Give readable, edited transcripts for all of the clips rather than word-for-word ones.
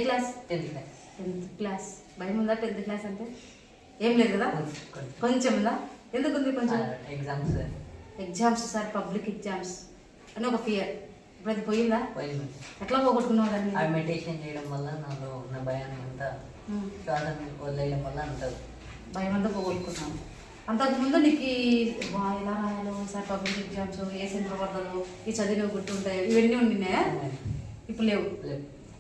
Class? 10th class. 10th class. భయం ఉందా 10th class అంటే? ఏం లేదు కదా? కొంచెం ఉందా? ఎందుకు ఉంది కొంచెం? ఎగ్జామ్స్ సార్, పబ్లిక్ ఎగ్జామ్స్ అని ఒక ఫియర్. ఇప్పుడు అది పోయిందా? ఎట్లా పోగొట్టుకున్నావు దాన్ని? మెడిటేషన్ చేయడం వల్ల నాలో ఉన్న భయాన్ని అంతా శ్వాస వదిలేయడం వల్ల అంత భయం అంతా పోగొట్టుకున్నాను. అంతకుముందు నీకు ఎలా రాయాలో సార్, పబ్లిక్ ఎగ్జామ్స్, ఏ సెంటర్ పడదు, ఈ చదివి గుర్తుంటాయి, ఇవన్నీ ఉండినాయా? ఇప్పుడు లేవు.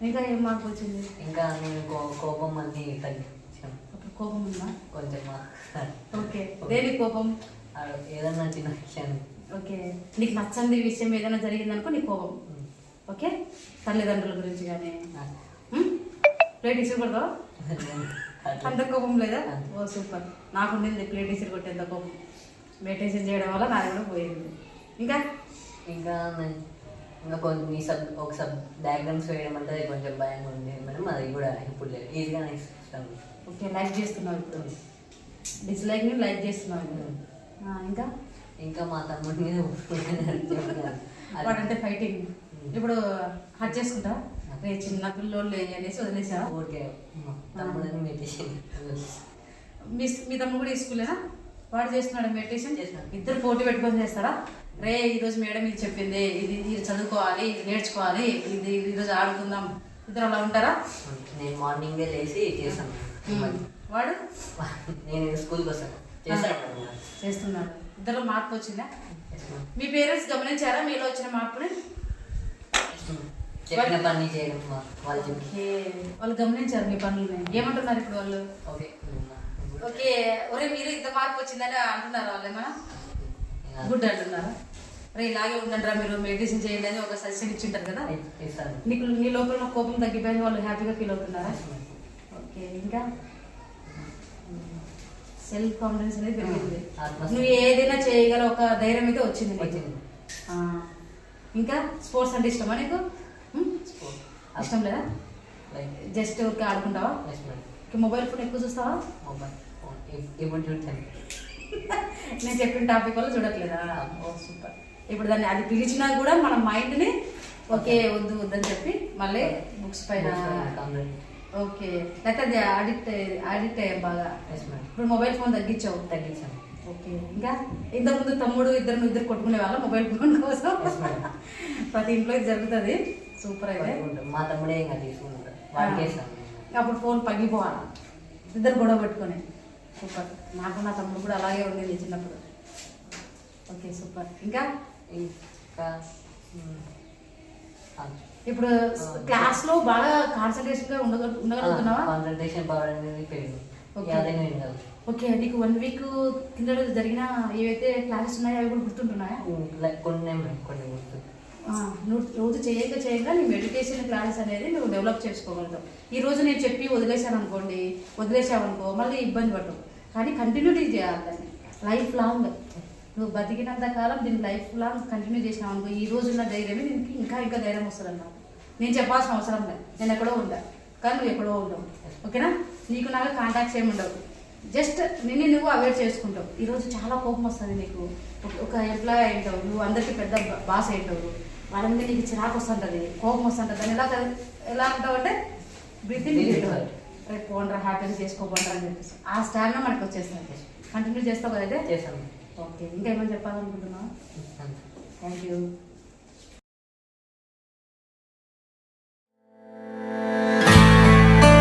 ఇంకా ఏం మార్పు వచ్చింది? ఇంకా నేను కోపం అన్ని తగ్గించాను. అప్పుడు కోపం ఉందా? కొంచెం. ఓకే. దేని కోపం? ఏదన్నా చిన్న విషయాన్ని. ఓకే. నీకు నచ్చంది విషయం ఏదైనా జరిగిందనుకో నీ కోపం. ఓకే. తల్లిదండ్రుల గురించి కానీ ప్లేట్ ఇసుకూడదా? అంత కోపం లేదా? ఓ సూపర్. నాకు ఉండింది ప్లేట్ ఇసురు కొట్టేంత కోపం. మెడిటేషన్ చేయడం వల్ల నాకు కూడా పోయింది. ఇంకా ఇంకా ఇంకా కొన్ని ఒక డయాగ్రామ్స్ వేయడం అంటే కొంచెం భయంగా ఉంది మేడం. అది కూడా ఇప్పుడు లేదు, ఈజీగా నేర్చుకుంటాను. ఓకే. లైక్ చేస్తున్నావు ఇప్పుడు, డిస్లైక్ని లైక్ చేస్తున్నావు. ఇంకా ఇంకా మా తమ్ముడి మీద వాడంటే ఫైటింగ్. ఇప్పుడు హట్ చేసుకుంటా రే చిన్న పిల్లోళ్ళు అనేసి వదిలేసా? ఓకే. తమ్ముడని మెడిటేషన్. మీ తమ్ముడు కూడా ఈ స్కూలేనా? వాడు చేస్తున్నాడు మెడిటేషన్? చేస్తున్నాడు. ఇద్దరు పోటీ పెట్టుకొని చేస్తారా? రే ఈరోజు మేడం ఇది చెప్పింది, ఇది చదువుకోవాలి, ఇది నేర్చుకోవాలి, ఇది ఈరోజు ఆడుకుందాం, ఇద్దరు అలా ఉంటారా? నేను మార్నింగే లేచి చేస్తాను. వాడు నేను స్కూల్కి వస్తాను చేస్తున్నాడు. ఇద్దరు మార్పు వచ్చిందా? మీ పేరెంట్స్ గమనించారా మీలో వచ్చిన మార్పుని? చెప్పిన పని చేయడం వాళ్ళు గమనించారు మీ పనులు. ఏమంటున్నారు ఇప్పుడు వాళ్ళు? Okay okay. ఒరే మీరు ఇంత మార్పు వచ్చిందని అంటున్నారు వాళ్ళు? ఏమన్నా గుడ్ అంటున్నారా? రే ఇలాగే ఉండండి రా, మీరు మెడిటేషన్ చేయండి అని ఒక సజెషన్ ఇచ్చింటారు కదా. నీకు నీ లోపల కోపం తగ్గిపోయింది, వాళ్ళు హ్యాపీగా ఫీల్ అవుతున్నారా? ఓకే. ఇంకా సెల్ఫ్ కాన్ఫిడెన్స్ అనేది పెరిగింది. నువ్వు ఏదైనా చేయగల ఒక ధైర్యం అయితే వచ్చింది నీకు. ఇంకా స్పోర్ట్స్ అంటే ఇష్టమా నీకు? ఇష్టం లేదా? జస్ట్ ఊరికే ఆడుకుంటావా? మొబైల్ ఫోన్ ఎక్కువ చూస్తావా? నేను చెప్పిన టాపిక్ వల్ల చూడట్లేదా? ఓ సూపర్. ఇప్పుడు దాన్ని అది పిలిచినా కూడా మన మైండ్ని ఓకే వద్దు వద్దని చెప్పి మళ్ళీ బుక్స్ పైన. ఓకే. లేకపోతే అది అడిక్ట్ అయ్యాం బాగా. ఇప్పుడు మొబైల్ ఫోన్ తగ్గించావు? తగ్గించాను. ఓకే. ఇంకా ఇంతకుముందు తమ్ముడు ఇద్దరు కొట్టుకునే వాళ్ళ మొబైల్ ఫోన్ కోసం? ప్రతి ఇంట్లో ఇది జరుగుతుంది. సూపర్. అయితే మా తమ్ముడే ఇంకా తీసుకుంటాడు. అప్పుడు ఫోన్ పగిలిపోవాలి, ఇద్దరు గొడవ పెట్టుకొని. సూపర్. నాకు నా తమ్ముడు కూడా అలాగే ఉండేది చిన్నప్పుడు. Okay super. ఇంకా ఇప్పుడు క్లాస్ లో బాగా కాన్సన్ట్రేషన్ గా ఉండగలుగుతున్నావా? కాన్సన్ట్రేషన్ పవర్ అనేది పెరిగింది. ఓకే. నీకు 1 వీక్ కింద జరిగిన ఏవైతే క్లాసెస్ ఉన్నాయో అవి కూడా గుర్తుంటున్నాయా? కొన్ని గుర్తు. నువ్వు రోజు చేయగా నీ మెడిటేషన్ క్లాసెస్ అనేది నువ్వు డెవలప్ చేసుకోగలుగుతావు. ఈ రోజు నేను చెప్పి వదిలేసావనుకో మళ్ళీ ఇబ్బంది పడతావు. కానీ కంటిన్యూటీ చేయాలి దాన్ని లైఫ్ లాంగ్. నువ్వు బతికినంత కాలం దీన్ని లైఫ్ లాంగ్ కంటిన్యూ చేసినావు అనుకో, ఈ రోజు ఉన్న ధైర్యమే నీకు ఇంకా ధైర్యం వస్తుంది అన్నమాట. నేను చెప్పాల్సిన అవసరం లేదు, నేను ఎక్కడో ఉందా కానీ నువ్వు ఎక్కడో ఉండవు. ఓకేనా? నీకు నాకు కాంటాక్ట్స్ ఏమి ఉండవు. జస్ట్ నువ్వు అవాయిడ్ చేసుకుంటావు. ఈరోజు చాలా కోపం వస్తుంది నీకు, ఒక ఎంప్లాయ్ అయింటావు, నువ్వు అందరికీ పెద్ద బాస్ అయింటావు, వాళ్ళందరూ నీకు చిరాకు వస్తుంటుంది, కోపం వస్తుంటుంది. దాన్ని ఎలా అంటావు అంటే బ్రీతింగ్ రేపు పోండ్రా, హ్యాపీగా చేసుకోపోండ్రా అని చెప్పేసి ఆ స్టాండ్లో మనకు వచ్చేస్తుంది. కంటిన్యూ చేస్తావు కదైతే? చేస్తాను. ఓకే. ఇంకా ఏమైనా చెప్పాలనుకుంటున్నావా? Thank you.